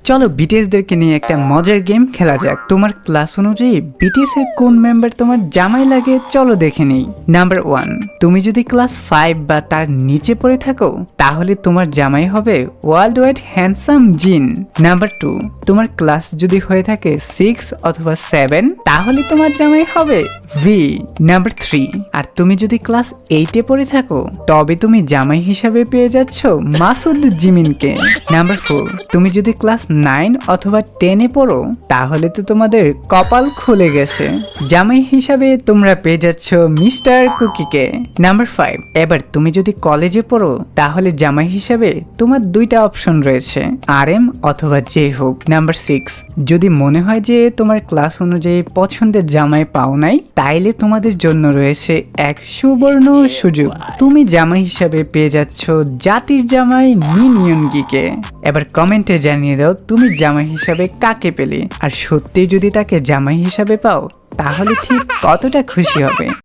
চলো বিটিএসদেরকে নিয়ে একটা মজার গেম খেলা যাক। তোমার ক্লাস অনুযায়ী বিটিএস এর কোন মেম্বার তোমার জামাই লাগে চলো দেখে নেই। নাম্বার 1, তুমি যদি ক্লাস 5 বা তার নিচে পড়ে থাকো তাহলে তোমার জামাই হবে ওয়ার্ল্ড ওয়াইড হ্যান্ডসাম জিন। নাম্বার 2, তোমার ক্লাস যদি হয়ে থাকে 6 অথবা 7 তাহলে তোমার জামাই হবে ভি। নাম্বার 3, আর তুমি যদি ক্লাস 8 এ পড়ে থাকো তবে তুমি জামাই হিসাবে পেয়ে যাচ্ছ মাসুদ জিমিনকে। নাম্বার 4, তুমি যদি ক্লাস 9 অথবা 10 এ পড়ো তাহলে তো তোমাদের কপাল খুলে গেছে, জামাই হিসাবে তোমরা পেয়ে যাচ্ছ মিস্টার কুকিকে। নাম্বার 5, এবার তুমি যদি কলেজে পড়ো তাহলে জামাই হিসাবে তোমার দুইটা অপশন রয়েছে, আরএম অথবা জে হোক। নাম্বার 6, যদি মনে হয় যে তোমার ক্লাস অনুযায়ী পছন্দের জামাই পাও নাই তাইলে তোমাদের জন্য রয়েছে এক সুবর্ণ সুযোগ, তুমি জামাই হিসাবে পেয়ে যাচ্ছ জাতির জামাই মিনিয়ন গিকে। এবার কমেন্টে জানিয়ে দাও তুমি জামাই হিসাবে কাকে পেলে, আর সত্যি যদি তাকে জামাই হিসাবে পাও তাহলে ঠিক কতটা খুশি হবে।